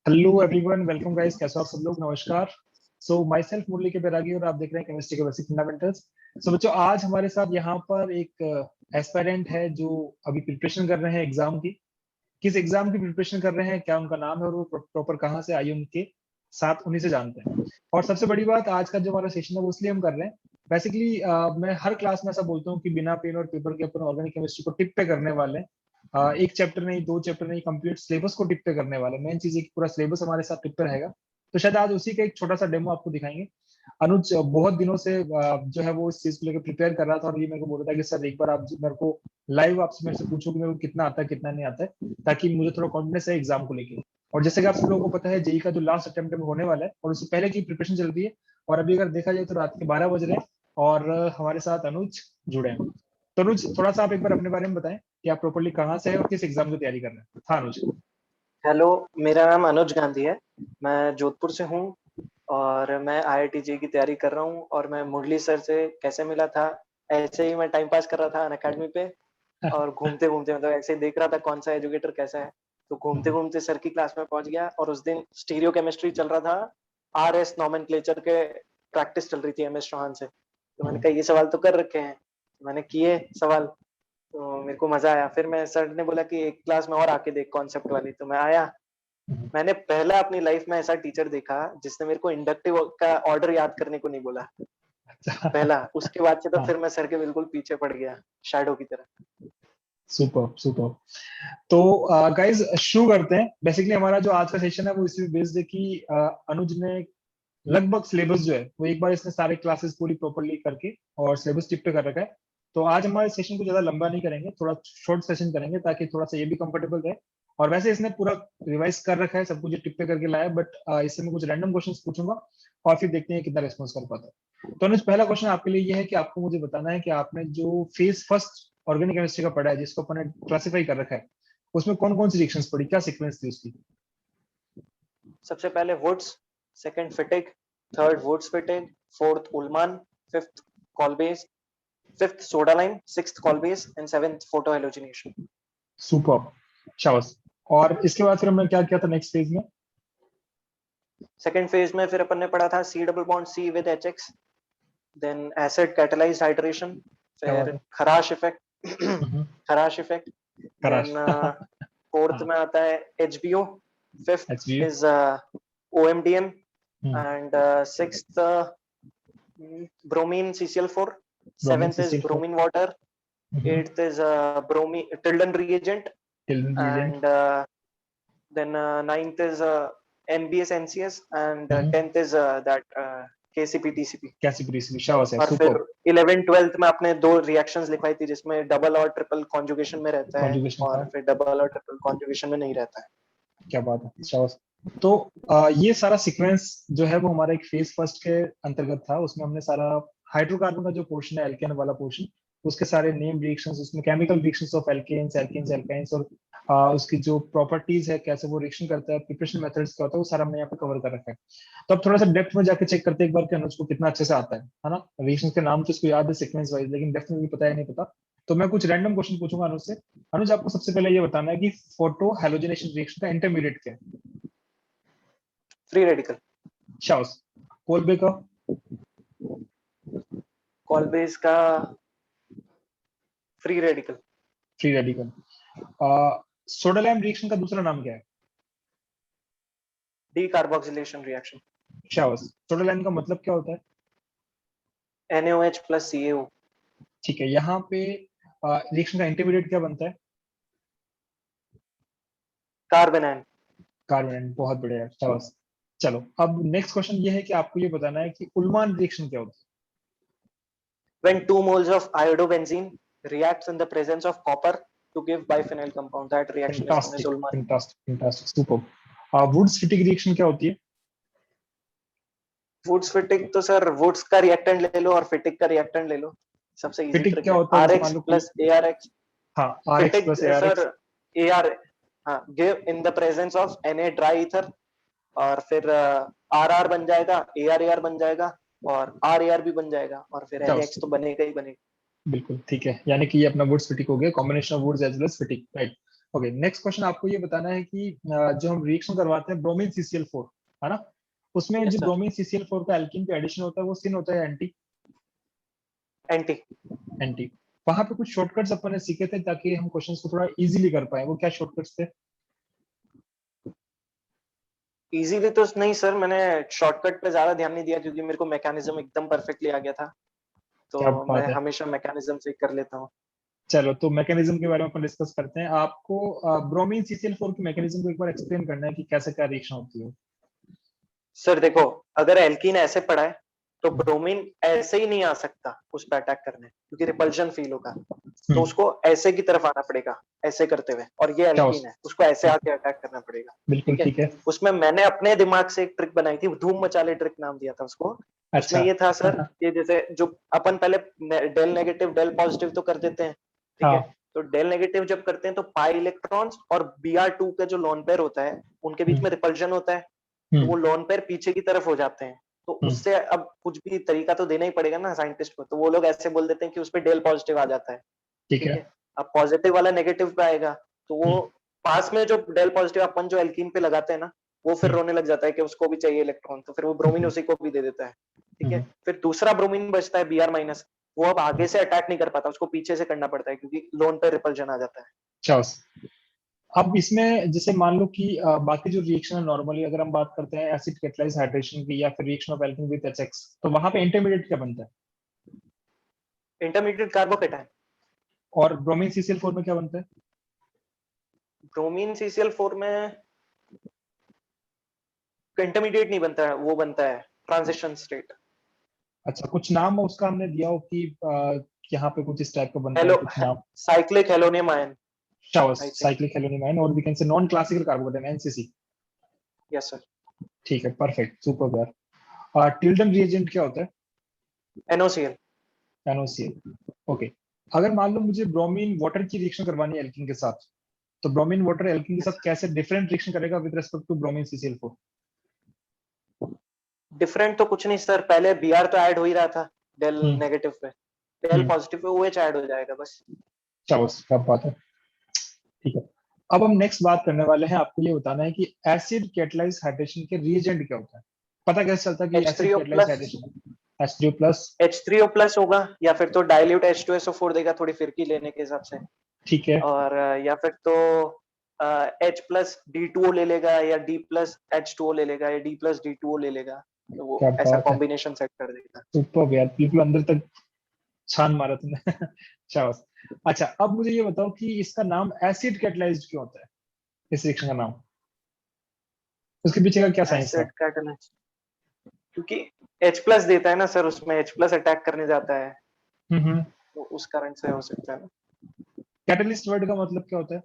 Hello everyone, welcome guys. कैसे हो आप सब लोग? नमस्कार। सो माई सेल्फ मुरली के बैरागी और आप देख रहे हैं केमिस्ट्री के बेसिक फंडामेंटल्स। सो बच्चों, आज हमारे साथ यहाँ पर एक एस्पायरेंट है जो अभी प्रिपरेशन कर रहे हैं एग्जाम की। किस एग्जाम की प्रिपरेशन कर रहे हैं, क्या उनका नाम है और वो प्रॉपर कहाँ से आई, उनके साथ उन्हीं से जानते हैं। और सबसे बड़ी बात, आज का जो हमारा सेशन है वो इसलिए हम कर रहे हैं। बेसिकली मैं हर क्लास में ऐसा बोलता हूँ कि बिना पेन और पेपर के अपन ऑर्गेनिक केमिस्ट्री को टिप पे करने वाले हैं। एक चैप्टर नहीं, दो चैप्टर नहीं, कंप्लीट सिलेबस को टिप पे करने वाले। मेन चीज है कि पूरा सिलेबस हमारे साथ टिप पे रहेगा। तो शायद आज उसी का एक छोटा सा डेमो आपको दिखाएंगे। अनुज बहुत दिनों से जो है वो इस चीज को लेकर प्रिपेयर कर रहा था और ये मेरे को बोल रहा था कि सर एक बार आप मेरे को लाइव आपसे मेरे से पूछो कि मेरे को कितना आता है कितना नहीं आता है, ताकि मुझे थोड़ा कॉन्फिडेंस है एग्जाम को लेके। और जैसे कि आप सब लोगों को पता है, जेई का जो लास्ट अटेम्प्ट होने वाला है और उससे पहले की प्रिपरेशन चल रही है। और अभी अगर देखा जाए तो रात के 12 बज रहे हैं और हमारे साथ अनुज जुड़े हैं। तो अनुज, थोड़ा सा आप एक बार अपने बारे में बताएं कि आप प्रॉपरली कहाँ से हैं और किस एग्जाम की तैयारी कर रहे हैं। हाँ अनुज। हेलो, मेरा नाम अनुज गांधी है। मैं जोधपुर से हूँ और मैं आईआईटी जेईई की तैयारी कर रहा हूँ। और मैं मुरली सर से कैसे मिला था, ऐसे ही मैं टाइम पास कर रहा था अनअकैडमी पे। और घूमते घूमते मतलब ऐसे ही देख रहा था कौन सा एजुकेटर कैसा है, तो घूमते घूमते सर की क्लास में पहुंच गया। और उस दिन स्टीरियो केमिस्ट्री चल रहा था, आरएस नॉमेनक्लेचर के प्रैक्टिस चल रही थी एमएस चौहान से। तो मैंने कहा ये सवाल तो कर रखे हैं, मैंने किए सवाल, तो मेरे को मजा आया। फिर मैं सर ने बोला कि एक क्लास में और आके देख कॉन्सेप्ट वाली, तो मैं आया। मैंने पहला अपनी लाइफ में ऐसा टीचर देखा जिसने मेरे को इंडक्टिव का ऑर्डर याद करने को नहीं बोला, पहला। उसके बाद से तो फिर मैं सर के बिल्कुल पीछे पड़ गया, शैडो की तरह। Super super. तो गाइज शुरू करते हैं। बेसिकली हमारा जो आज का सेशन है वो इसी बेस्ड है कि अनुज ने लगभग सिलेबस जो है वो एक बार इसने सारे क्लासेस पूरी प्रॉपरली करके और सिलेबस टिप पे कर रखा है। तो आज हमारे सेशन को ज्यादा लंबा नहीं करेंगे, थोड़ा शॉर्ट सेशन करेंगे ताकि थोड़ा सा ये भी कंफर्टेबल रहे। और वैसे इसने पूरा रिवाइज कर रखा है, सब कुछ टिप पे करके लाया है, बट इससे मैं कुछ रैंडम क्वेश्चंस पूछूंगा और फिर देखते हैं कितना रिस्पॉन्स कर पाता है। तो अनुज, पहला क्वेश्चन आपके लिए ये है कि आपको मुझे बताना है कि आपने जो फेज फर्स्ट ऑर्गेनिक केमिस्ट्री का पढ़ा है, जिसको अपन ने क्लासिफाई कर रखा है, उसमें कौन कौन सी रिएक्शंस पढ़ी, क्या सीक्वेंस थी उसकी? सबसे पहले Wurtz, second Fittig, third Wurtz Fittig, fourth Ullmann, fifth Kolbe's, fifth soda lime, sixth Kolbe's and seventh photo halogenation. Super, शाबाश। और इसके बाद फिर हमने क्या किया था नेक्स्ट फेज में? सेकंड फेज में फिर अपन ने पढ़ा था C double bond C with HX, then acid catalysed hydration, क्या बात फिर है। खराश इफेक्ट हम्म, खराश इफेक्ट, कराश। देन फोर्थ हाँ, में आता है HBO, fifth HBU. Is OMDM and sixth bromine CCl4, bromine seventh is CCl4। bromine water, eighth is bromine Tilden reagent, Tilden reagent. and then ninth is NBS NCS, and 10th is that KCP TCP. कैसी precisely, शाबाश है, और फिर super. 11 12th में आपने दो reactions लिखवाई थी जिसमें डबल और ट्रिपल कॉन्जुगेशन में रहता है कॉन्जुगेशन था। और फिर डबल और ट्रिपल कॉन्जुगेशन में नहीं रहता है। क्या बात है, शाबाश। तो ये सारा सीक्वेंस जो है वो हमारा एक फेज फर्स्ट के अंतर्गत था। उसमें हमने सारा हाइड्रोकार्बन का जो पोर्शन है, एल्केन वाला पोर्शन, उसके सारे नेम रिएक्शंस, उसमें chemical reactions of alkanes alkenes alkynes और उसकी जो प्रॉपर्टीज है, कैसे वो रिएक्शन करता है, प्रिपरेशन मेथड्स क्या होता है, वो सारा हमने यहाँ पे कवर कर रखा है। तो अब थोड़ा सा डेप्थ में जाके चेक करते हैं एक बार कि अनुज को कितना अच्छे से आता है ना। रिएक्शंस के नाम तो इसको याद है सीक्वेंस वाइज, लेकिन डेप्थ में भी पता है नहीं पता। तो मैं कुछ रैंडम क्वेश्चन पूछूंगा अनुज से। अनुज, आपको सबसे पहले ये बताना है कि फोटो हेलोजनेशन रिएक्शन का इंटरमीडिएट क्या है? Free radical. शाउस। कोलबे का? कॉलबेस का free radical. Free radical. Soda lime reaction का दूसरा नाम क्या है? Decarboxylation reaction. शाउस। सोडालैम का मतलब क्या होता है? NaOH plus CaO। ठीक है, यहाँ पे रिएक्शन का इंटरमीडिएट क्या बनता है? कार्बन। कार्बन। बहुत बढ़िया, शाबाश। चलो, अब नेक्स्ट क्वेश्चन ये है कि आपको ये बताना है कि उल्मान रिएक्शन क्या होता When 2 moles of iodobenzene reacts in the presence of copper to give biphenyl compound, that है? reaction is known as fantastic Ullmann. Fantastic fantastic, super. Wurtz Fittig reaction क्या होती है? वुड्स फिटिक तो सर वुड्स का reactant ले लो और फिटिक का reactant ले लो, सबसे इजी फिटिक ट्रिक क्या है। होता है? जैसे मान RX लो कोई, plus ARX। हाँ, R X Fittig plus A R sir X. AR, हाँ, give in the presence of Na dry ether, और फिर RR बन जाएगा, AR बन जाएगा और RAR भी बन जाएगा और फिर NaX तो बनेगा ही बनेगा। बिल्कुल ठीक है, यानी कि ये अपना वुड्स फिटिक हो गया, combination of Wurtz as well as Fittig, right. Okay, next question आपको ये बताना है कि जो हम रिएक्शन करवाते हैं ब्रोमीन CCl4, है ना, उसमें यस जो सर। ब्रोमीन CCl4 का एल्कीन पे एडिशन होता है वो सिन होता है एंटी? एंटी। एंटी। वहां पे कुछ शॉर्टकट्स अपन ने सीखे थे ताकि हम क्वेश्चंस को थोड़ा इजीली कर पाए, वो क्या शॉर्टकट्स थे? इजीली तो नहीं सर, मैंने शॉर्टकट पे ज्यादा ध्यान नहीं दिया क्योंकि मेरे को मैकेनिज्म एकदम परफेक्टली आ गया था, तो क्या मैं बात है। हमेशा मैकेनिज्म से ही कर लेता हूँ। चलो, तो मैकेनिज्म के बारे में अपन डिस्कस करते हैं। आपको ब्रोमीन CCl4 की मैकेनिज्म को एक बार एक्सप्लेन करना है कि कैसे क्या रिएक्शन होती है। सर देखो, अगर एल्कीन ऐसे पड़ा है तो ब्रोमीन ऐसे ही नहीं आ सकता उस पर अटैक करने, क्योंकि रिपल्शन फील होगा, तो हम्म। उसको ऐसे की तरफ आना पड़ेगा, ऐसे करते हुए, और ये क्या एल्कीन है, उसको ऐसे आके अटैक करना पड़ेगा। बिल्कुल ठीक है। ठीक है। उसमें मैंने अपने दिमाग से एक ट्रिक बनाई थी, धूम मचाले ट्रिक नाम दिया था उसको। उसमें अच्छा। ये था सर कि जैसे जो अपन पहले डेल नेगेटिव डेल पॉजिटिव तो कर देते हैं, ठीक है। हाँ। तो डेल नेगेटिव जब करते हैं तो पाई इलेक्ट्रॉन्स और Br2 का जो लोन पेयर होता है उनके बीच हम्म। में रिपल्शन होता है, तो हम्म। वो लोन पेयर पीछे की तरफ हो जाते हैं। तो हम्म। उससे अब कुछ भी तरीका तो देना ही पड़ेगा ना साइंटिस्ट को, तो वो लोग ऐसे बोल देते हैं कि उस पे डेल पॉजिटिव आ जाता है। ठीक ठीक है। है। अब पॉजिटिव वाला नेगेटिव पे आएगा, तो वो हम्म। पास में जो डेल पॉजिटिव अपन जो एल्कीन पे लगाते हैं ना, वो फिर हम्म। रोने लग जाता है कि उसको भी चाहिए इलेक्ट्रॉन, तो फिर वो ब्रोमीन हम्म। उसी को भी दे देता है। ठीक है। हम्म। फिर दूसरा ब्रोमीन बचता है Br-, वो अब आगे से अटैक नहीं कर पाता, उसको पीछे से करना पड़ता है क्योंकि लोन पे रिपल्जन आ जाता है। चाओस। अब इसमें जैसे मान लो कि बाकी जो रिएक्शन है नॉर्मली अगर हम बात करते हैं एसिड कैटलाइज हाइड्रेशन की या फिर reaction of alkene with HX, तो वहां पे इंटरमीडिएट क्या बनता है? Intermediate carbocation. और ब्रोमीन CCl4 में क्या बनता है? ब्रोमीन CCl4 में इंटरमीडिएट नहीं बनता है, वो बनता है ट्रांजिशन स्टेट। अच्छा, कुछ नाम उसका हमने दिया हो कि यहाँ पे कुछ इस टाइप का बनता है, हेलो, कुछ नाम? साइक्लिक हेलोनियम आयन, चाओस, आई थिंक। साइक्लिक हेलोनिम, और we can say non classical carbocation NCC। Yes sir. ठीक है, परफेक्ट, सुपर यार। टिल्डन रिएजेंट क्या होता है? NOCl। NaOCl। ओके। अगर मान लो मुझे ब्रोमीन वाटर की रिएक्शन करवानी है एल्कीन के साथ, तो ब्रोमीन वाटर एल्कीन के साथ कैसे डिफरेंट रिएक्शन करेगा with respect to bromine CCl4? Different तो कुछ नहीं सर, पहले Br तो ऐड हो ही रहा था डेल हम्म। नेगेटिव पे, डेल हम्म। पॉजिटिव पे OH ऐड हो जाएगा बस। चाओस, क्या बात है। ठीक है। अब हम नेक्स्ट बात करने वाले हैं, आपको ये बताना है कि एसिड कैटलाइज हाइड्रेशन के रिएजेंट क्या होता है। पता कैसे चलता है कि acid H3O catalyse plus. Hydration है? H3O+। H3O प्लस होगा, या फिर तो डाइल्यूट H2SO4 देगा थोड़ी फिरकी लेने के हिसाब से, ठीक है। और या फिर तो H प्लस D2O ले लेगा, या D प्लस H2O ले लेगा, या D प्लस D2O ले लेगा, तो वो क्या ऐसा बात है, कॉम्बिनेशन सेट कर देगा। सुपर यार, बिल्कुल अंदर तक छान मारा तुमने। शाबाश। अच्छा, अब मुझे ये बताओ कि इसका नाम एसिड कैटलाइज्ड क्यों होता है, इस रिएक्शन का नाम, उसके पीछे का क्या साइंस था? एसिड कैटलिस्ट, क्योंकि H प्लस देता है ना सर, उसमें H प्लस अटैक करने जाता है, हम्म। तो उस कारण से हो सकता है ना। कैटलिस्ट वर्ड का मतलब क्या होता है?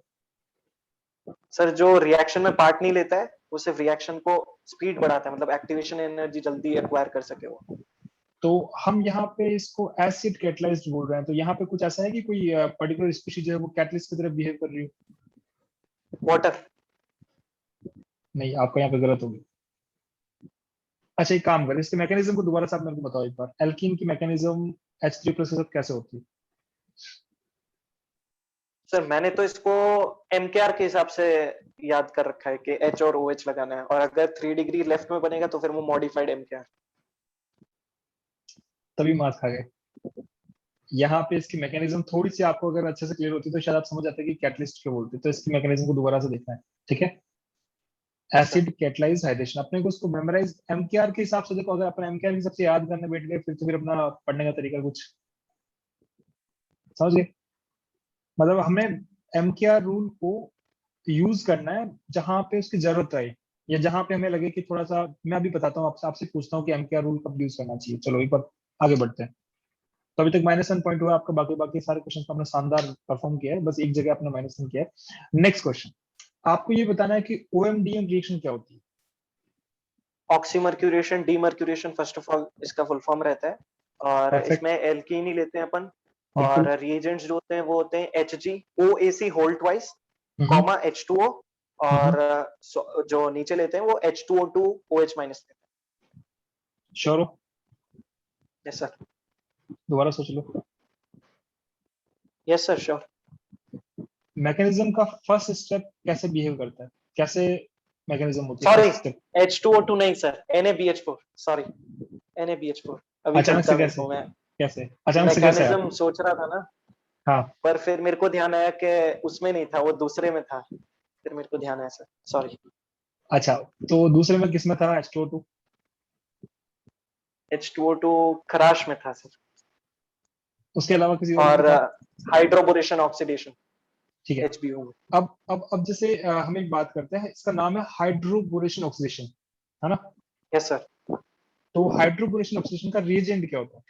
सर जो रिएक्शन में पार्ट नहीं लेता है, वो सिर्फ रिएक्शन को स्पीड बढ़ाता है, मतलब एक्टिवेशन एनर्जी जल्दी एक्वायर कर सके वो। तो हम यहाँ पे इसको एसिड कैटलाइज्ड बोल रहे हैं, तो यहाँ पे कुछ ऐसा है कि कोई पर्टिकुलर स्पीशीज जो है वो कैटलिस्ट की तरह बिहेव कर रही हो? वाटर। नहीं, आपका यहाँ पे गलत होगी। अच्छा, एक काम करें, इसके मैकेनिज्म को दोबारा से आप मेरे को बताओ एक बार, एल्कीन की मैकेनिज्म H3+ के साथ कैसे होती है? सर मैंने तो इसको MKR के हिसाब से याद कर रखा है कि H और OH लगाना है, और अगर 3 डिग्री लेफ्ट में बनेगा तो फिर वो मॉडिफाइड MKR। तभी मार्क्स खा गए। यहाँ पे इसकी मैकेनिज्म थोड़ी सी आपको अगर अच्छे से क्लियर होती तो शायद आप समझ जाते कि कैटलिस्ट क्यों बोलते, तो इसकी मैकेनिज्म को दोबारा से देखना है। ठीक है। Yes sir. Acid catalyse hydration, अपने को उसको मेमोराइज एमकेआर के हिसाब से देखो, अगर अपन एमकेआर के हिसाब से याद करने बैठ गए फिर तो फिर अपना पढ़ने का तरीका कुछ समझ गए। मतलब हमें एमकेआर रूल को यूज करना है जहां पे उसकी जरूरत आए, या जहां पे हमें लगे कि थोड़ा सा, मैं अभी बताता हूँ आपसे, आपसे पूछता हूँ कि एमकेआर रूल कब यूज करना चाहिए। चलो एक बार आगे बढ़ते हैं। तो अभी तक -1 पॉइंट हुआ आपका, बाकी बाकी सारे क्वेश्चन को आपने शानदार परफॉर्म किया है, बस एक जगह आपने -1 किया है। नेक्स्ट क्वेश्चन, आपको ये बताना है कि OMDM रिएक्शन क्या होती है? Oxymercuration demercuration first of all इसका फुल फॉर्म रहता है, और इसमें परफेक्ट। एल्कीन ही लेते हैं अपन, बिल्कुल। और रिएजेंट्स जो होते हैं वो होते हैं HgOAc होल ट्वाइस, हम्म। कॉमा H2O, हम्म। और जो नीचे लेते हैं वो H2O2 OH माइनस लेते श्योर हो? हैं। Yes sir. दोबारा सोच लो। Yes sir sure. मैकेनिज्म का फर्स्ट स्टेप कैसे बिहेव करता है, कैसे मैकेनिज्म होती है सॉरी, फर्स्ट स्टेप? H2O2 नहीं सर, NaBH4, सॉरी, NaBH4। अभी अचानक से चमका मेरे कैसे, को, मैं कैसे अचानक से कैसे आया? मैकेनिज्म सोच रहा था ना, हाँ, पर फिर मेरे को ध्यान आया कि उसमें नहीं था, वो दूसरे में था, फिर मेरे को ध्यान आया सर, सॉरी। अच्छा, तो दूसरे में किसमें था H2O2? H2O2 खराश में था सर, उसके अलावा किसी और में और था? हाइड्रोबोरेशन ऑक्सीडेशन, ठीक है। HBO में। अब जैसे हम एक बात करते हैं, इसका नाम है हाइड्रोबोरेशन ऑक्सीडेशन, है ना? Yes sir. तो हाइड्रोबोरेशन ऑक्सीडेशन का रिएजेंट क्या होता है?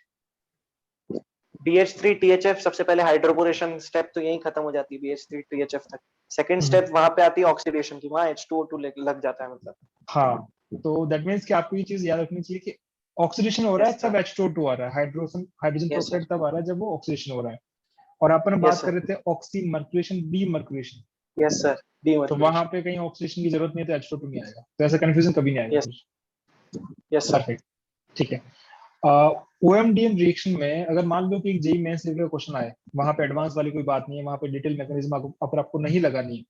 BH3 THF, सबसे पहले हाइड्रोबोरेशन स्टेप तो यही खत्म हो जाती है BH3 THF तक। सेकंड हम्म, स्टेप वहां पे आती है ऑक्सीडेशन की, वहां H2O2 लग जाता है मतलब। हाँ, तो दैट मीन्स कि आपको ये चीज याद रखनी चाहिए कि ऑक्सीडेशन हो रहा यस है सर, तब H2O2 आ रहा है, hydrogen hydrogen yes sir, peroxide तब आ रहा है जब वो ऑक्सीडेशन हो रहा है। और अपन यस बात कर सर, रहे थे oxy mercuration, D mercuration, yes sir, तो वहां डीमर्क्यूरेशन। पे कहीं ऑक्सीडेशन की जरूरत नहीं है तो H2O2 नहीं आएगा, तो ऐसा कंफ्यूजन कभी नहीं आएगा यस, फिर। Yes sir. परफेक्ट, ठीक है। OMDM रिएक्शन में अगर मान लो कि एक जेई मेंस लेवल का क्वेश्चन आए, वहां पे एडवांस वाली कोई बात नहीं है, वहां पे डिटेल मैकेनिज्म आपको नहीं लगानी है,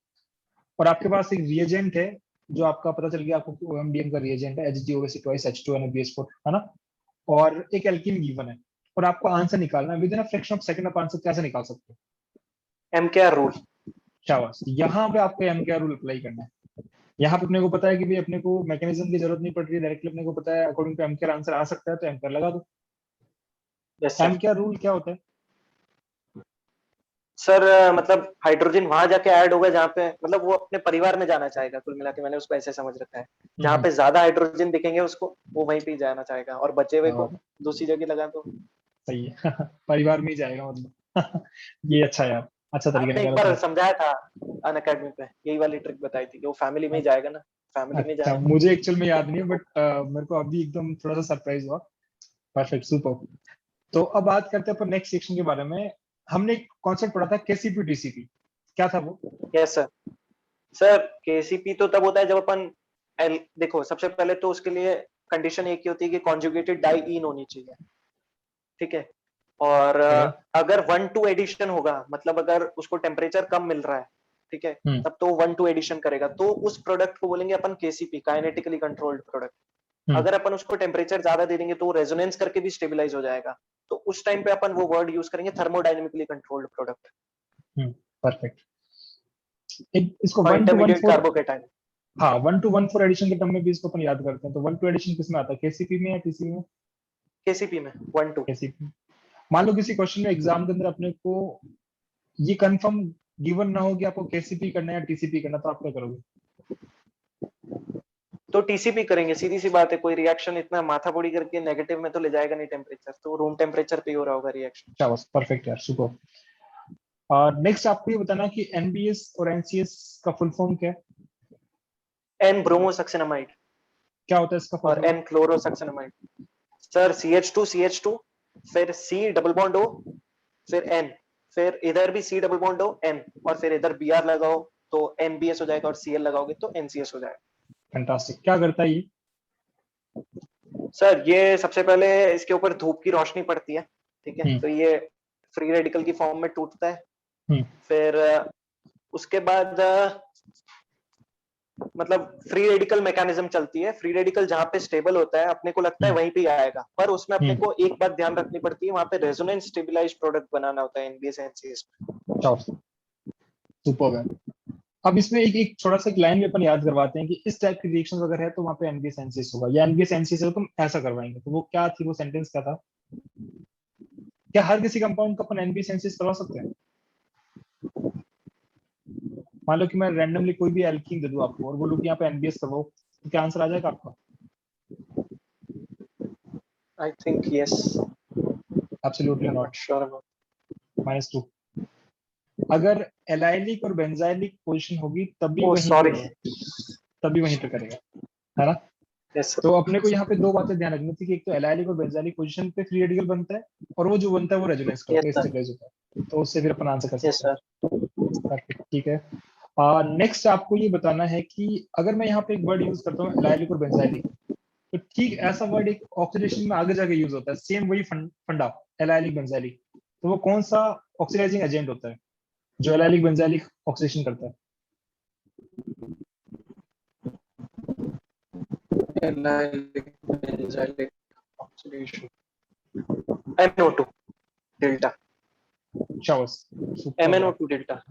और आपके पास एक रिएजेंट है जो आपका पता चल गया आपको कि OMDM का रिएजेंट है HgOS ट्वाइस H2NaBH4, है ना? और एक एल्कीन गिवन है, और आपको आंसर निकालना है with in a fraction of second, आप आंसर कैसे निकाल सकते हो? MKR rule. शाबाश, यहाँ पे आपको MKR रूल अप्लाई करना है। यहाँ पे अपने को पता है कि भाई अपने को मैकेनिज्म की जरूरत नहीं पड़ रही है, डायरेक्टली अपने को पता है अकॉर्डिंग टू MKR आंसर आ सकता है, तो MKR लगा दो। Yes sir. MKR रूल क्या होता है? सर मतलब हाइड्रोजन वहां जाके ऐड होगा जहाँ पे, मतलब वो अपने परिवार में जाना चाहेगा, कुल मिला के मैंने उसको ऐसे समझ रखा है। जहाँ हम्म, पे ज्यादा हाइड्रोजन दिखेंगे उसको, वो वहीं पे ही जाना चाहेगा, और बचे हुए को और दूसरी जगह लगा दो। सही है परिवार में ही जाएगा मतलब ये अच्छा है यार, अच्छा तरीका आपने एक निकाला बार तुमने। समझाया था अन अकेडमी पे, यही वाली ट्रिक बताई थी कि वो फैमिली में ही जाएगा ना, फैमिली में ही अच्छा, जाएगा। मुझे एक्चुअल में याद नहीं है, बट मेरे को अभी एकदम थोड़ा सा सरप्राइज हुआ। Perfect, super. तो अब बात करते हैं अपन नेक्स्ट सेक्शन के बारे में। हमने एक कॉन्सेप्ट पढ़ा था KCP TCP, क्या था वो? Yes sir. सर केसीपी तो तब होता है जब अपन देखो, सबसे पहले तो उसके लिए कंडीशन एक ही होती है कि कॉन्जुगेटेड डाई इन होनी चाहिए, ठीक है। और ठीक है। अगर 1-2 एडिशन होगा, मतलब अगर उसको टेम्परेचर कम मिल रहा है, ठीक है, हम्म, तब तो 1-2 एडिशन करेगा, तो उस प्रोडक्ट को बोलेंगे अपन केसीपी, काइनेटिकली कंट्रोल्ड प्रोडक्ट। हम्म, अगर अपन उसको टेम्परेचर ज्यादा दे देंगे तो वो रेजोनेंस करके भी स्टेबलाइज हो जाएगा, तो उस टाइम पे अपन वो वर्ड यूज करेंगे, थर्मोडायनेमिकली कंट्रोल्ड प्रोडक्ट, हम्म, परफेक्ट। इसको और 1 to 1 इंटरमीडिएट 4, कार्बोकेटाइन। हाँ 1 to 1 4 एडिशन के टर्म में भी इसको अपन याद करते हैं, तो 1 2 एडिशन किसमें आता है, KCP में या TCP में? केसीपी में 1-2। KCP। मान लो किसी क्वेश्चन में एग्जाम के अंदर अपने को ये कंफर्म गिवन ना हो कि आपको KCP करना है या TCP करना, तो आप क्या करोगे? तो टीसीपी करेंगे, सीधी सी बात है, कोई रिएक्शन इतना माथा फोड़ी करके नेगेटिव में तो ले जाएगा नहीं टेम्परेचर, तो रूम टेम्परेचर पे ही हो रहा होगा रिएक्शन। शाबाश, परफेक्ट यार, सुपर। और नेक्स्ट आपको ये बताना कि NBS और NCS का फुल फॉर्म क्या है? एन ब्रोमोसक्सिनामाइड क्या होता है इसका और फॉर्मूला? एन क्लोरोसक्सिनामाइड। सर CH2 फिर C डबल बॉन्ड O, फिर N, फिर इधर भी C double bond O N, और फिर इधर Br लगाओ तो NBS हो जाएगा, और Cl लगाओगे तो NCS हो जाएगा। फैंटास्टिक, क्या करता है ये? सर ये सबसे पहले इसके ऊपर धूप की रोशनी पड़ती है, ठीक है, हम्म, तो ये फ्री रेडिकल की फॉर्म में टूटता है। हम्म, फिर उसके बाद मतलब फ्री रेडिकल मैकेनिज्म चलती है, फ्री रेडिकल जहां पे स्टेबल होता है अपने को लगता है हम्म, वहीं पे ही आएगा, पर उसमें अपने हम्म, को एक बात ध्यान रखनी पड़ती है, वहां पे रेजोनेंस स्टेबलाइज्ड प्रोडक्ट बनाना होता है एनबीएस एनसीएस में। शाबाश, सुपर है। अब इसमें एक एक थोड़ा सा एक लाइन में अपन याद करवाते हैं कि इस टाइप की रिएक्शन अगर है तो वहाँ पे NBS NCS होगा, या NBS NCS होगा तो हम ऐसा करवाएंगे, तो वो क्या थी, वो सेंटेंस क्या था? क्या हर किसी कंपाउंड का अपन NBS NCS करवा सकते हैं? मान लो कि मैं रैंडमली कोई भी एल्कीन दे दूं आपको और बोलूं कि यहाँ पे NBS करवाओ, तो क्या आंसर आ जाएगा आपका? I think yes, absolutely I am not. Not sure about. -2। अगर एलाइलिक और बेंजाइलिक पोजीशन होगी तभी ओह वहीं पे सॉरी। होगा, तभी वहीं पे करेगा, है ना? यस तो सर। अपने को यहाँ पे दो बातें ध्यान रखनी थी कि एक तो एलाइलिक और बेंजाइलिक पोजीशन पे फ्री रेडिकल बनता है, और वो जो बनता है वो रेजोनेंस करता यस है, सर। स्टेबलाइज होता है, तो उससे फिर अपन आंसर कर यस सकते हैं। सर। परफेक्ट, ठीक है। नेक्स्ट आपको ये बताना है कि अगर मैं यहाँ पे एक वर्ड यूज करता हूँ एलाइलिक और बेंजाइलिक, तो ठीक ऐसा वर्ड एक ऑक्सीडेशन में आगे जाके यूज होता है, सेम वही फंडा, एलाइलिक बेंजाइलिक, तो वो कौन सा ऑक्सीडाइजिंग एजेंट होता है? जो एलाइलिक बेंजाइलिक ऑक्सीडेशन करता है? Allylic benzylic oxidation, NO2 delta, शाबाश, सुपर यार, MnO2 डेल्टा।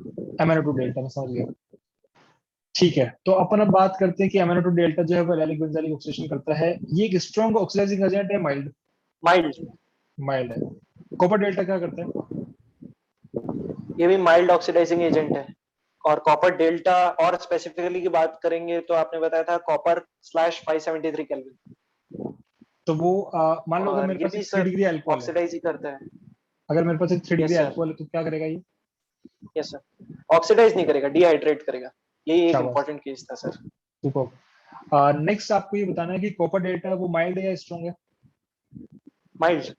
MnO2 डेल्टा, मैं समझ गया। ठीक है, तो अपन अब बात करते हैं कि MnO2 डेल्टा जो है वो एलाइलिक बेंजाइलिक ऑक्सीडेशन करता है। ये एक स्ट्रॉन्ग ऑक्सीडाइजिंग एजेंट है, माइल्ड? माइल्ड, माइल्ड है। कॉपर डेल्टा क्या करता है? ये भी माइल्ड ऑक्सीडाइजिंग एजेंट है। और कॉपर डेल्टा और स्पेसिफिकली की बात करेंगे तो आपने बताया था कॉपर स्लैश 573 केल्विन। तो वो मान लो अगर और मेरे ये पास भी एक 3 सर डिग्री अल्कोहल है, ऑक्सीडाइज ही करता है। अगर मेरे पास एक 3 डिग्री यस सर, अल्कोहल है तो क्या करेगा ये? यस सर, ऑक्सीडाइज नहीं करेगा, डिहाइड्रेट करेगा। यही एक शाबाश, इंपॉर्टेंट केस था सर। सुपर। नेक्स्ट आपको ये बताना है कि कॉपर डेल्टा वो माइल्ड है या स्ट्रॉन्ग है? माइल्ड,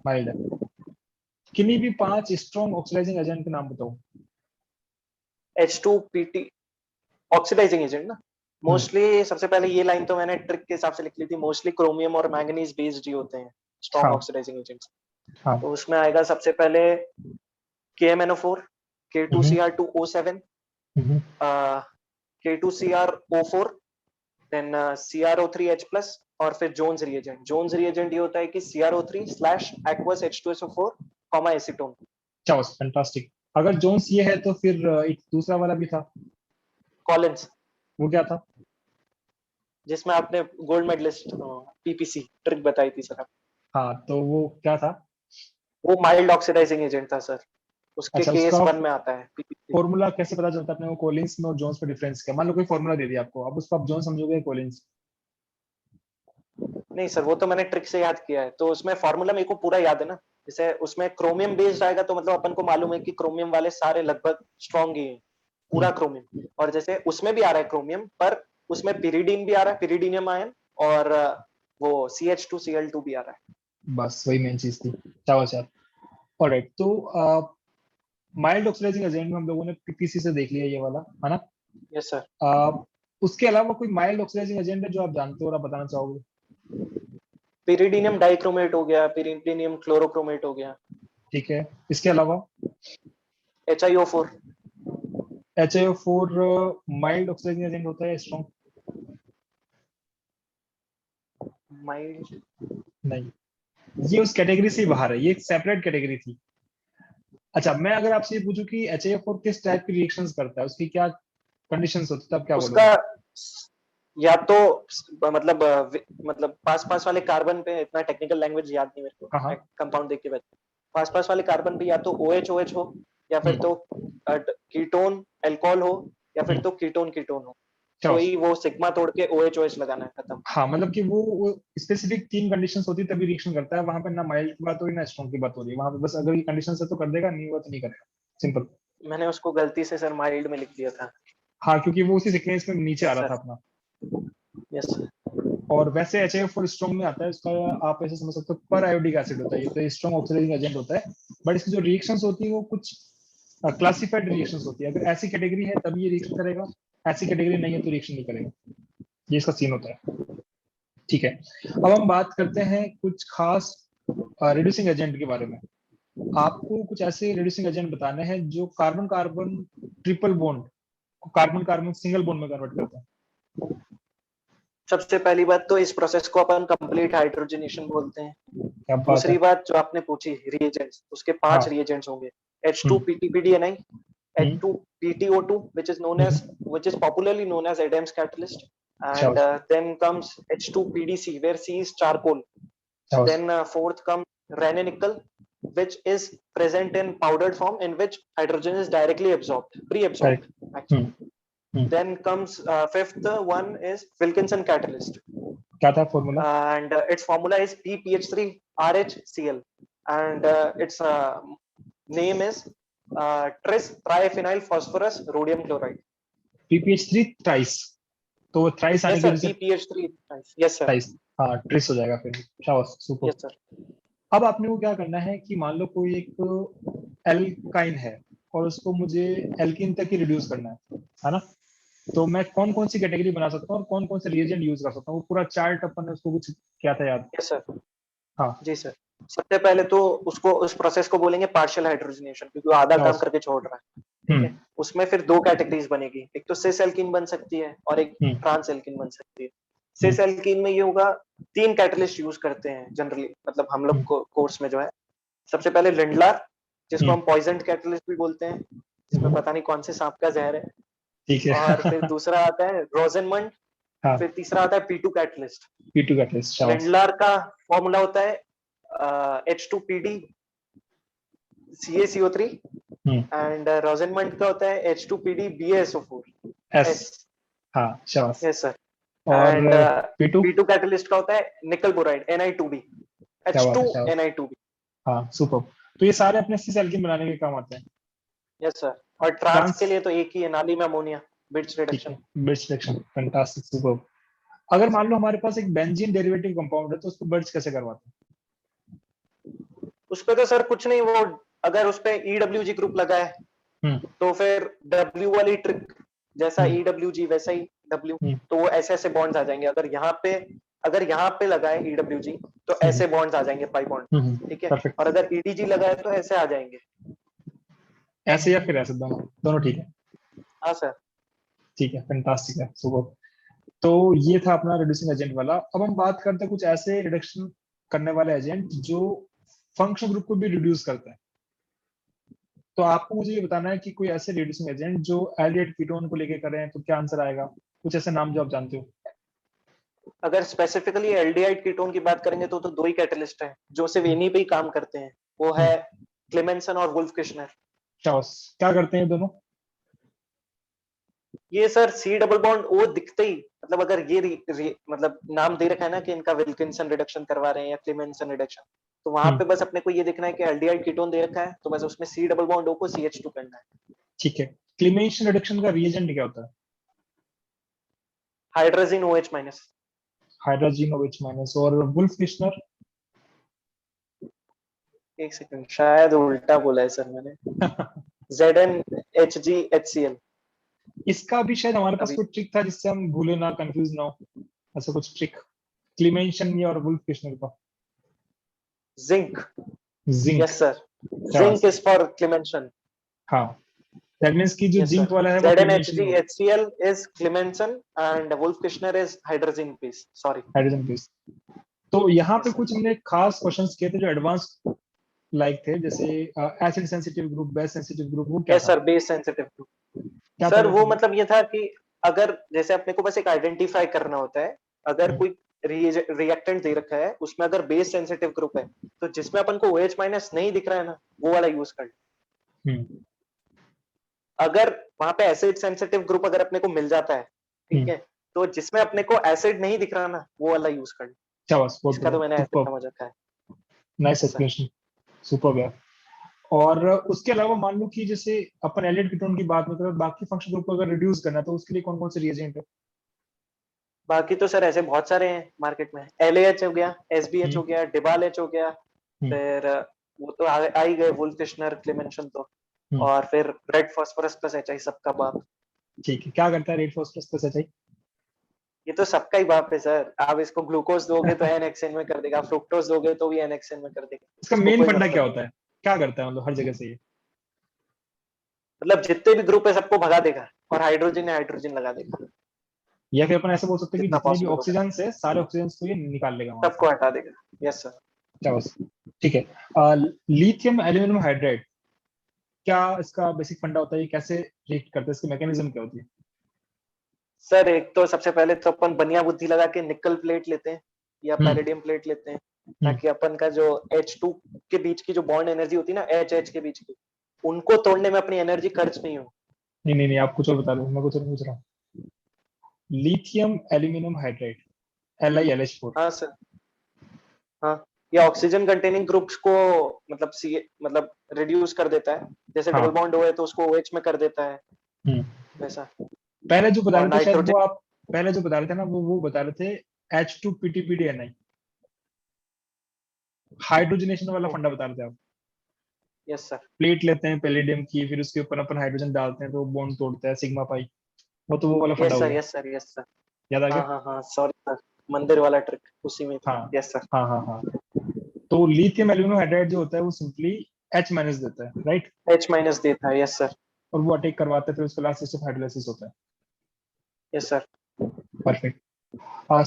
माइल्ड है। किन्हीं भी 5 स्ट्रॉन्ग ऑक्सीडाइजिंग एजेंट के नाम बताओ। H2PT ऑक्सीडाइजिंग एजेंट ना। हम्म, मोस्टली सबसे पहले ये लाइन तो मैंने ट्रिक के हिसाब से लिख ली थी, मोस्टली क्रोमियम और मैंगनीज बेस्ड ही होते हैं स्ट्रॉन्ग हाँ ऑक्सीडाइजिंग एजेंट्स। हाँ। तो उसमें आएगा सबसे पहले KMnO4, हम्म K2Cr2O7, हम्म, K2Cr O4, देन CrO3H+ और फिर जोन्स रिएजेंट। जोन्स रिएजेंट ये होता है कि CrO3 slash aqueous H2SO4 comma acetone. शाबाश, फैंटास्टिक। अगर जोन्स ये है तो फिर एक दूसरा वाला भी था, कॉलिन्स, वो क्या था? जिसमें आपने गोल्ड मेडलिस्ट PPC ट्रिक बताई थी सर। हाँ, तो वो क्या था? वो माइल्ड ऑक्सीडाइजिंग एजेंट था सर, उसके अच्छा, केस उसका 1 में आता है PPC। फॉर्मूला कैसे पता चलता है अपने को कोलिन्स में और जोन्स में डिफरेंस क्या? मान लो कोई फॉर्मूला दे दिया आपको, अब उसको आप जोन समझोगे कोलिन्स? नहीं सर, वो तो मैंने ट्रिक से याद किया है, तो उसमें फॉर्मूला मेरे को पूरा याद है ना। जैसे उसमें क्रोमियम बेस्ड आएगा तो मतलब अपन को मालूम है कि क्रोमियम वाले सारे लगभग स्ट्रॉन्ग ही हैं, पूरा क्रोमियम। और जैसे उसमें भी आ रहा है क्रोमियम, पर उसमें पिरिडीन भी आ रहा है, पिरिडीनियम आयन, और वो CH2Cl2 भी आ रहा है। बस वही मेन चीज थी। शाबाश यार। ऑलराइट, तो माइल्ड ऑक्सीडाइजिंग एजेंट में हम लोगों ने पीपीसी से देख लिया ये वाला, है ना? Yes sir. आ, उसके अलावा कोई माइल्ड ऑक्सीडाइजिंग एजेंट है जो आप जानते हो और आप बताना चाहोगे? पिरिडीनियम डाइक्रोमेट हो गया, पिरिडीनियम क्लोरोक्रोमेट हो गया, ठीक है, इसके अलावा? HiO4। HiO4 mild oxidising agent होता है, स्ट्रॉन्ग? माइल्ड, नहीं, ये उस कैटेगरी से ही बाहर है, ये एक सेपरेट कैटेगरी थी। अच्छा, मैं अगर आपसे ये पूछूं कि HiO4 किस टाइप की रिएक्शंस करता है, उसकी क्या कंडीशंस होती है, तब क्या उसका बोलोगे? या तो मतलब पास पास वाले कार्बन पे, इतना टेक्निकल लैंग्वेज याद नहीं मेरे को, हाँ हाँ। मैं कंपाउंड देख के बता। पास पास वाले कार्बन पे या तो OH OH हो, या फिर हम्म तो कीटोन अल्कोहल हो, या फिर हम्म, तो कीटोन कीटोन हो। शाबाश। कोई वो सिग्मा तोड़ के OH OH लगाना है, खत्म। हाँ, मतलब कि वो स्पेसिफिक 3 कंडीशंस होती है तभी रिएक्शन करता है, वहां पे ना माइल्ड की बात हो रही ना स्ट्रॉन्ग की बात हो रही है, वहां पे बस अगर ये कंडीशन है तो कर देगा, नहीं हुआ तो नहीं करेगा, सिंपल। मैंने उसको गलती से सर माइल्ड में लिख दिया था। हाँ, क्योंकि वो उसी सीक्वेंस में नीचे आ यस रहा था सर, अपना। Yes sir. और वैसे HiO4 स्ट्रॉन्ग में आता है, उसका आप ऐसे समझ सकते हो पर आयोडिक एसिड होता है, ये तो स्ट्रॉन्ग ऑक्सीडाइजिंग एजेंट होता है। बट इसकी जो रिएक्शंस होती है वो कुछ क्लासिफाइड रिएक्शंस होती है, अगर ऐसी कैटेगरी है तभी ये रिएक्शन करेगा, ऐसी कैटेगरी नहीं है तो रिएक्शन नहीं करेगा, ये इसका सीन होता है। ठीक है, अब हम बात करते हैं कुछ खास रिड्यूसिंग एजेंट के बारे में। आपको कुछ ऐसे रिड्यूसिंग एजेंट बताने हैं जो कार्बन कार्बन ट्रिपल बॉन्ड को कार्बन कार्बन सिंगल बॉन्ड में कन्वर्ट करते हैं। सबसे पहली बात तो इस प्रोसेस को अपन कंप्लीट हाइड्रोजनेशन बोलते हैं। क्या बात है। दूसरी बात जो आपने पूछी रिएजेंट्स, उसके 5 हाँ। रिएजेंट्स होंगे। हम्म H2PTPDNI, hmm H2PTO2, hmm, which is popularly known as Adams catalyst, and शाबाश then comes H2PDC, where C is charcoal. शाबाश। Then fourth comes ranitidine, which is present in powdered form, in which hydrogen is directly absorbed, correct. pre-absorbed hmm actually. Hmm, Then comes fifth one is Wilkinson catalyst, क्या था formula? and its formula is PPH3RHCl, and its name is tris triphenyl phosphorus rhodium chloride. PPH3 ट्राइस, तो वो thrice आने Yes की sir, वजह से PPH3, yes sir, ट्राइस, हाँ tris हो जाएगा फिर। शाबाश, सुपर। yes sir. अब आपने को क्या करना है कि मान लो कोई एक एल्काइन है और उसको मुझे एल्किन तक ही रिड्यूस करना है ना? तो मैं कौन कौन सी कैटेगरी बना सकता हूँ और कौन कौन से रिएजेंट यूज कर सकता हूँ, वो पूरा चार्ट अपन ने उसको कुछ क्या था याद? Yes sir. हाँ, जी सर। सबसे पहले तो उसको, उस प्रोसेस को बोलेंगे पार्शियल हाइड्रोजनेशन, क्योंकि वो आधा काम शाबाश। करके छोड़ रहा है। ठीक है, उसमें फिर दो कैटेगरीज बनेगी, एक तो सिस एल्कीन बन सकती है और एक ट्रांस एल्कीन बन सकती है। सिस एल्कीन में ये होगा, 3 कैटलिस्ट यूज करते हैं जनरली, मतलब हम लोग को कोर्स में जो है, सबसे पहले लिंडलार, जिसको हम पॉइजन कैटलिस्ट भी बोलते हैं, जिसमें पता नहीं कौन से सांप का जहर है। ठीक है। और फिर दूसरा आता है रोजेनमंड, हाँ, फिर तीसरा आता है P2 कैटलिस्ट। P2 कैटलिस्ट, शाबाश। लिंडलार का फॉर्मूला होता है H2PD CaCO3 एंड रोजेनमंड का होता है H2PD BaSO4 S। हाँ, शाबाश। Yes sir. और एंड P2? P2 कैटलिस्ट का होता है निकल बोराइड Ni2B क्या बात है, शाबाश। H2Ni2B। हाँ, सुपर। तो ये सारे अपने सिस एल्कीन बनाने के काम आते हैं। Yes sir. और ट्रांस ट्रांस? के लिए तो एक ही है, नाली में अमोनिया, बिट्स ठीक रिडक्शन। है, ब्रिज सिलेक्शन, फैंटास्टिक, सुपर। अगर मान लो हमारे पास एक बेंजीन डेरिवेटिव कंपाउंड है तो उसको ब्रिज कैसे करवाते उस पे तो सर कुछ नहीं, वो अगर उस पे EWG ग्रुप लगा है हैं? तो फिर W वाली ट्रिक, जैसा हम्म, EWG वैसा ही W, हम्म, तो वो ऐसे ऐसे बॉन्ड्स आ जाएंगे। अगर यहाँ पे लगा है EWG तो हम्म, ऐसे बॉन्ड्स आ जाएंगे पाई बॉन्ड, ठीक है। परफेक्ट। और अगर EDG लगा है तो ऐसे आ जाएंगे। ऐसे या फिर ऐसे, दोनों दोनों ठीक है। हाँ सर। ठीक है, फैंटास्टिक है, सुपर। तो ये था अपना रिड्यूसिंग एजेंट वाला। अब हम बात करते हैं कुछ ऐसे रिडक्शन करने वाले एजेंट जो फंक्शनल ग्रुप को भी रिड्यूस करते हैं। तो आपको मुझे ये बताना है कि कोई ऐसे रिड्यूसिंग एजेंट जो एल्डिहाइड कीटोन को लेके करें तो क्या आंसर आएगा? कुछ ऐसे नाम जो आप जानते हो। अगर स्पेसिफिकली एल्डिहाइड कीटोन की बात करेंगे तो दो ही कैटलिस्ट हैं जो सिर्फ इन्हीं पे ही काम करते हैं, वो है क्लेमेंसन और वुल्फ किशनर। चाओस, क्या करते हैं ये दोनों? ये सर सी डबल बॉन्ड वो दिखते ही, मतलब अगर ये मतलब नाम दे रखा है ना कि इनका विल्किंसन रिडक्शन करवा रहे हैं या क्लेमेंसन रिडक्शन, तो वहां पे बस अपने को ये देखना है कि एल्डिहाइड कीटोन दे रखा है तो बस उसमें सी डबल बॉन्ड ओ को CH2 करना है। ठीक है। क्लीमेशन रिडक्शन का रिएजेंट क्या होता है? Hydrogen OH minus. Hydrogen OH minus. और वुल्फ किशनर? एक सेकंड, शायद उल्टा बोला है सर मैंने, ZnHgHCl। इसका भी शायद हमारे पास अभी कोई ट्रिक था जिससे हम भूले ना, कंफ्यूज ना हो, ऐसा कुछ ट्रिक क्लीमेशन या और वुल्फ किशनर का। जिंक। जिंक। यस सर, क्या बात जिंक है। Is for Clemmensen. हाँ, दैट मीन्स की जो यस जिंक सर, वाला है वो क्लीमेशन होगा। ZnHgHCl is Clemenson and Wolf Kishner is hydrazine base, sorry। Hydrogen base. तो यहाँ पे यस कुछ सर। हमने खास क्वेश्चंस किए थे जो एडवांस लाइक थे, जैसे acid sensitive group, base sensitive group, वो क्या यस था? Sir, base sensitive. क्या था सर वो वो मतलब? मतलब ये था कि अगर जैसे अपने को बस एक आइडेंटिफाई करना होता है, अगर कोई रिएक्टेंट दे रखा है उसमें अगर बेस सेंसिटिव ग्रुप है तो जिसमें अपन को OH माइनस नहीं दिख रहा है ना, वो वाला यूज कर। हम्म, अगर वहां पे एसिड सेंसिटिव ग्रुप अगर अपने को मिल जाता है, ठीक हम्म, है, तो जिसमें अपने को एसिड नहीं दिख रहा ना, वो वाला यूज कर। क्या बस, बहुत इसका बढ़िया, तो मैंने ऐसे सुपर, समझ रखा है। Nice yes sir. Explanation, super यार। और उसके अलावा मान लो कि जैसे अपन एलिड कीटोन की बात नहीं करें, बाकी फंक्शन ग्रुप को अगर रिड्यूस करना है तो उसके लिए कौन कौन से रिएजेंट है? बाकी तो सर ऐसे बहुत सारे हैं मार्केट में, LAH हो गया, SBH हम्म, हो गया, डिबाल H हो गया, हम्म, फिर वो तो आ ही गए, वुल्फ किशनर, क्लेमेंसन तो, हम्म। और फिर रेड फास्फोरस प्लस HI सबका बाप। ठीक है, क्या करता है रेड फॉस्फोरस प्लस एचआई? ये तो सबका ही बाप है सर, आप इसको ग्लूकोज दोगे तो NHN में कर देगा, फ्रुक्टोज दोगे तो भी NHN में कर देगा, इसका इसको मेन कोई फंडा क्या मतलब नहीं होता है। है? क्या करता है मतलब हर जगह से ये? मतलब जितने भी ग्रुप है सबको भगा देगा और हाइड्रोजन हाइड्रोजन लगा देगा, या फिर अपन ऐसे बोल सकते हैं कि जितना जितने भी पॉसिबल होगा ऑक्सीजन है सारे ऑक्सीजन को ये निकाल लेगा वहां से। सबको हटा देगा। Yes sir. क्या बस। ठीक है। लिथियम एल्यूमिनियम हाइड्राइड, क्या इसका बेसिक फंडा होता है? ये कैसे रिएक्ट करता है? इसकी मैकेनिज्म क्या होती है? सर एक तो सबसे पहले तो अपन बनिया बुद्धि लगा के निकल प्लेट लेते हैं या हम्म, पैलेडियम प्लेट लेते हैं, हम्म। ताकि अपन का जो H2 के बीच की जो बॉन्ड एनर्जी होती है ना, H के बीच की, उनको तोड़ने में अपनी एनर्जी खर्च नहीं हो। नहीं नहीं नहीं, आप कुछ और बता दो, मैं कुछ और पूछ रहा हूँ। Lithium aluminium hydride, LiLH4। हाँ सर। हाँ, ये ऑक्सीजन कंटेनिंग ग्रुप्स को मतलब मतलब रिड्यूस कर देता है, जैसे डबल हाँ। बॉन्ड हो है तो उसको OH में कर देता है, हम्म। वैसा। पहले जो बता और रहे थे शायद नाइट्रोजन। वो आप, पहले जो बता रहे थे ना वो बता रहे थे H2PTPDNI, हाइड्रोजनेशन वाला फंडा बता रहे थे आप। Yes sir. प्लेट लेते हैं पैलेडियम की, फिर उसके ऊपर अपन हाइड्रोजन डालते हैं तो वो बॉन्ड तोड़ता है, सिग्मा पाई। वो तो वो वाला फंडा यस हो सर। गया। Yes sir. Yes sir. याद आ गया? हाँ हाँ हाँ, सॉरी सर, मंदिर वाला ट्रिक उसी में था। हाँ, यस सर। हाँ, हाँ, हाँ। तो लिथियम एल्यूमिनियम हाइड्राइड जो होता है वो सिंपली H माइनस देता है, राइट? H माइनस देता है, यस सर। और वो अटैक करवाते हैं, फिर उसका लास्ट स्टेप हाइड्रोलाइसिस होता है। Yes sir. Perfect.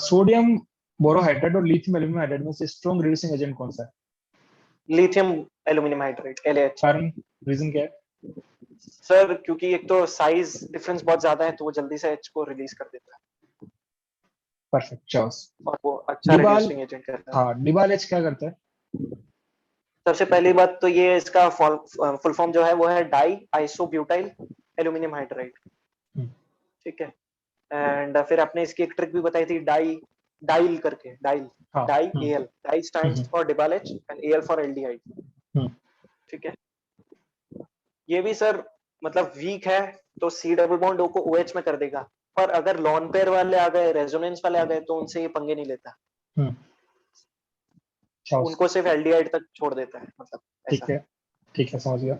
Sodium borohydrate और लिथियम एल्यूमिनियम हाइड्रेट में से स्ट्रॉन्ग रिड्यूसिंग एजेंट कौन सा है? Lithium aluminium hydrate, LaH। कारण, रीजन क्या है? सर क्योंकि एक तो साइज डिफरेंस बहुत ज्यादा है, तो वो जल्दी से H को रिलीज कर देता है परफेक्ट, चॉइस। और वो अच्छा डिबाल, रिड्यूसिंग एजेंट करता है। हाँ, डिबाल एच क्या करता है? सबसे पहली बात तो ये इसका फुल फॉर्म जो है वो है डाई आइसोब्यूटाइल एल्यूमिनियम हाइड्राइड। हम्म, ठीक है। एंड फिर आपने इसकी एक ट्रिक भी बताई थी, डाइल करके, डाइल, हाँ, di AL, di stands hmm, for DIBAL H and AL for aldehyde. Hmm, ठीक है। ये भी सर मतलब वीक है तो C डबल बॉन्ड O को OH में कर देगा, पर अगर लॉन पेयर वाले आ गए, रेजोनेंस वाले आ गए, तो उनसे ये पंगे नहीं लेता, हम्म, चॉइस। उनको सिर्फ एल्डिहाइड तक छोड़ देता है, मतलब ठीक ऐसा। है, ठीक है, समझ गया।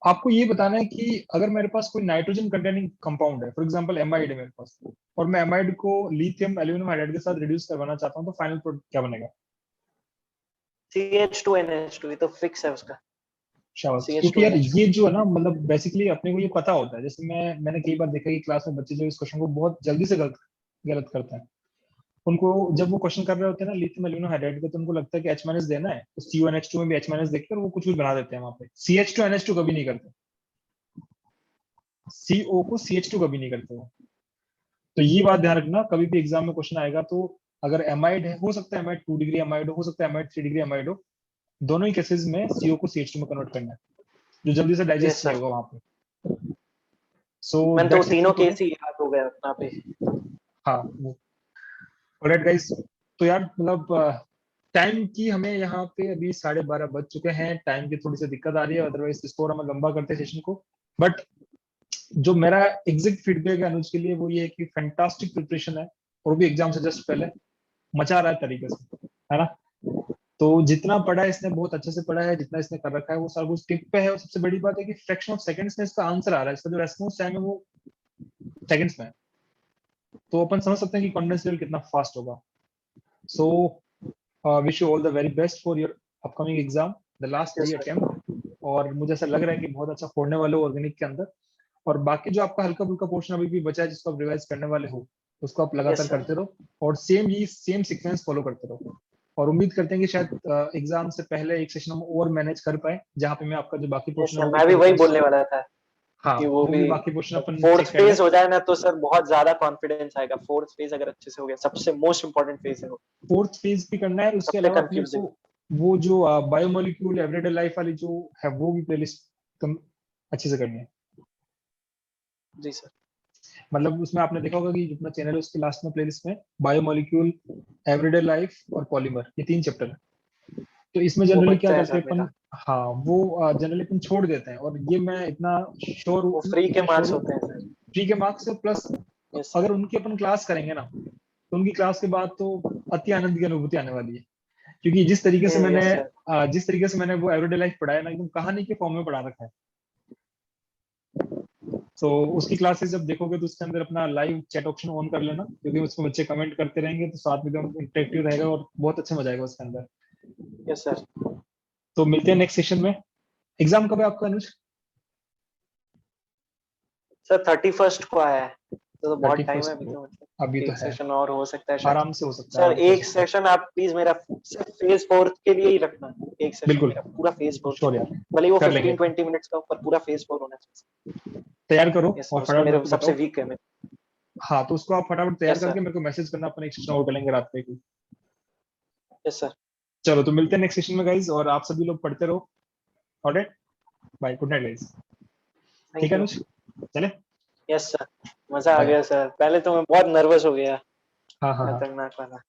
आपको ये बताना है कि अगर मेरे पास कोई नाइट्रोजन कंटेनिंग कंपाउंड है, फॉर एग्जांपल एमाइड है मेरे पास, और मैं एमाइड को लिथियम एल्यूमिनियम हाइड्राइड के साथ रिड्यूस करवाना चाहता हूँ, तो फाइनल प्रोडक्ट क्या बनेगा? CH2NH2, ये तो फिक्स है उसका। शाबाश। क्योंकि यार CH2NH2। ये जो है ना, मतलब बेसिकली अपने को ये पता होता है, जैसे मैंने कई बार देखा कि क्लास में बच्चे जो इस क्वेश्चन को बहुत जल्दी से गलत गलत करते हैं। उनको जब वो क्वेश्चन कर रहे होते हैं ना लिथियम एल्यूमिनियम हाइड्राइड का, तो उनको लगता है कि H माइनस देना है, तो CuNH2 में भी H माइनस देकर वो कुछ भी बना देते हैं वहां पे। CH2NH2 कभी नहीं करते, CO को CH2 कभी नहीं करते वो। तो ये बात ध्यान रखना, कभी भी एग्जाम में क्वेश्चन आएगा तो अगर एमाइड है, हो सकता है एमाइड 2 डिग्री एमाइड हो सकता है एमाइड 3 डिग्री एमाइड हो, दोनों ही केसेस में CO को CH2 में कन्वर्ट करना है, जो जल्दी से यस डाइजेस्ट नहीं सर। होगा वहां पे। सो मैंने तो दैट्स इट तीनों फॉर टुडे। केस ही याद हो गया अपना पे। हाँ, ऑलराइट गाइस। तो यार मतलब टाइम की हमें यहाँ पे अभी 12:30 बज चुके हैं, टाइम की थोड़ी सी दिक्कत आ रही है, अदरवाइज इसको और हम लंबा करते सेशन को। बट जो मेरा एग्जिट फीडबैक है अनुज के लिए, वो ये है कि फैंटास्टिक प्रिपरेशन है, और वो भी एग्जाम से जस्ट पहले मचा रहा है तरीके से, है ना? तो जितना पढ़ा है इसने, बहुत अच्छे से पढ़ा है, जितना इसने कर रखा है वो सारा कुछ टिप पे है। और सबसे बड़ी बात है कि फ्रैक्शन ऑफ सेकंड्स में इसका आंसर आ रहा है, इसका जो रेस्पॉन्स टाइम है वो सेकंड्स में है। तो अपन समझ सकते हैं कि कॉन्फिडेंस लेवल कितना फास्ट होगा। So wish you all the very best for your upcoming exam, the last yes री सर। अटेम्प्ट। और मुझे ऐसा लग रहा है कि बहुत अच्छा फोड़ने वाले हो ऑर्गेनिक के अंदर। और बाकी जो आपका हल्का फुल्का पोर्शन अभी भी बचा है, जिसको आप रिवाइज करने वाले हो, उसको आप लगातार यस सर। करते रहो, और सेम सीक्वेंस फॉलो करते रहो। और उम्मीद करते हैं कि शायद एग्जाम से पहले एक सेशन हम और मैनेज कर पाए, जहाँ पे मैं आपका जो बाकी यस पोर्शन है सर, वो भी मैं भी थोड़े वही कंस, बोलने वाला था हाँ, कि वो वो भी भी बाकी पोर्शन अपन फोर्थ चेक कर ले। फेज हो जाए ना, तो सर बहुत ज्यादा कॉन्फिडेंस आएगा। फोर्थ फेज अगर अच्छे से हो गया, सबसे मोस्ट इंपॉर्टेंट फेज है वो, फोर्थ फेज भी करना है, और उसके सबसे अलावा अपने को कंफ्यूजिंग। वो जो बायोमोलिक्यूल एवरीडे लाइफ वाली जो है, वो भी प्लेलिस्ट कम अच्छे से करनी है। जी सर। मतलब उसमें आपने देखा होगा कि जितना चैनल है उसके लास्ट में प्लेलिस्ट में बायोमोलिक्यूल, एवरीडे लाइफ और पॉलीमर, ये 3 चैप्टर है। तो इसमें वो जनरली क्या बच्चा है करते सर हैं अपन, मेरा। हाँ, वो जनरली अपन छोड़ देते हैं, और ये मैं इतना श्योर वो हूँ, फ्री के इतना श्योर मार्क्स हूँ, होते हैं सर। फ्री के मार्क्स है प्लस। यस अगर सर। उनकी अपन क्लास करेंगे ना, तो उनकी क्लास के बाद तो अति आनंद की अनुभूति आने वाली है। क्योंकि यस सर। जिस तरीके से मैंने वो एवरीडे लाइफ पढ़ाया ना, एकदम कहानी के फॉर्म में पढ़ा रखा है। तो उसकी क्लासेस जब देखोगे तो उसके अंदर अपना लाइव चैट ऑप्शन ऑन कर लेना, क्योंकि उसमें बच्चे कमेंट करते रहेंगे, तो साथ में एकदम इंटरेक्टिव रहेगा और बहुत अच्छा मजा आएगा उसके अंदर। Yes sir. तो मिलते हैं नेक्स्ट सेशन में। एग्जाम कब है आपका अनुज? सर 31st को आया है, तो बहुत टाइम 31st है अभी को? तो, मतलब अभी तो एक है, सेशन और हो सकता है शायद। आराम से हो सकता है, सर आराम से हो एक सकता है। सेशन आप प्लीज मेरा सिर्फ फेज फोर्थ के लिए ही रखना, एक सेशन बिल्कुल, मेरा पूरा फेज फोर के श्योर लिए, यार, भले ही वो कर लेंगे। 15-20 मिनट्स का हो, पर पूरा फेज फोर होना चाहिए। तैयार करो यस और सर, उसमें फटाफट मेरे मेरे को सबसे बताओ। वीक है मेरे। हाँ, तो उसको आप फटाफट तैयार यस करके सर। मेरे को मैसेज करना, अपन एक सेशन और करेंगे रात पे कोई। Yes sir. चलो, तो मिलते हैं नेक्स्ट सेशन में गाइज, और आप सभी लोग पढ़ते रहो। Alright, bye, good night guys. ठीक थैंक है यू। अनुज, चले, यस सर। मजा आ बाय। गया सर, पहले तो मैं बहुत नर्वस हो गया, हाँ, हाँ, हाँ, खतरनाक वाला।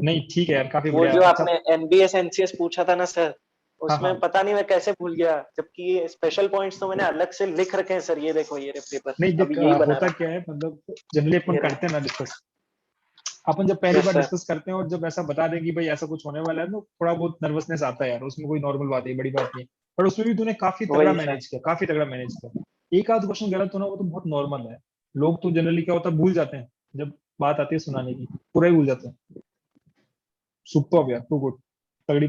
नहीं ठीक है यार, काफी वो बढ़िया, जो अच्छा। आपने NBS NCS पूछा था ना सर, हाँ, उसमें हाँ, पता नहीं मैं कैसे भूल गया, जबकि ये स्पेशल पॉइंट्स तो मैंने अलग से लिख रखे हैं सर। ये देखो, ये रे पेपर नहीं देख, अभी यही बना होता रहा क्या है, मतलब जनरली अपन ये करते रहे। हैं ना डिस्कस, अपन जब पहली यस बार सर। डिस्कस करते हैं और जब ऐसा बता दें कि भाई ऐसा कुछ होने वाला है, तो थोड़ा बहुत नर्वसनेस आता है यार, उसमें कोई नॉर्मल बात है, बड़ी बात नहीं है। पर उसमें भी तूने काफी तगड़ा वही सर। मैनेज किया, काफी तगड़ा मैनेज किया। एक आध क्वेश्चन गलत होना वो तो बहुत नॉर्मल है। लोग तो जनरली क्या होता है, भूल जाते हैं जब बात आती है सुनाने की, पूरा ही भूल जाते हैं। सुपर यार, टू गुड, तगड़ी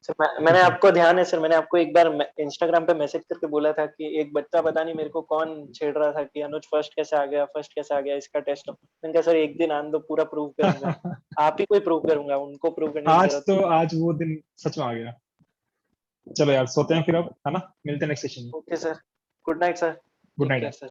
सर मैंने ठीक है। आपको ध्यान है सर, मैंने आपको एक बार इंस्टाग्राम पे मैसेज करके बोला था कि एक बच्चा पता नहीं मेरे को कौन छेड़ रहा था कि अनुज फर्स्ट कैसे आ गया, फर्स्ट कैसे आ गया, इसका टेस्ट लो। मैंने कहा सर एक दिन आने दो, पूरा प्रूव करूंगा। आप ही को ही प्रूव करूंगा, उनको प्रूव करने की जरूरत नहीं। आज वो दिन सच में आ गया। चलो यार, सोते हैं फिर अब, है ना? मिलते हैं नेक्स्ट सेशन में। Okay sir, good night sir, good take night care यार। सर।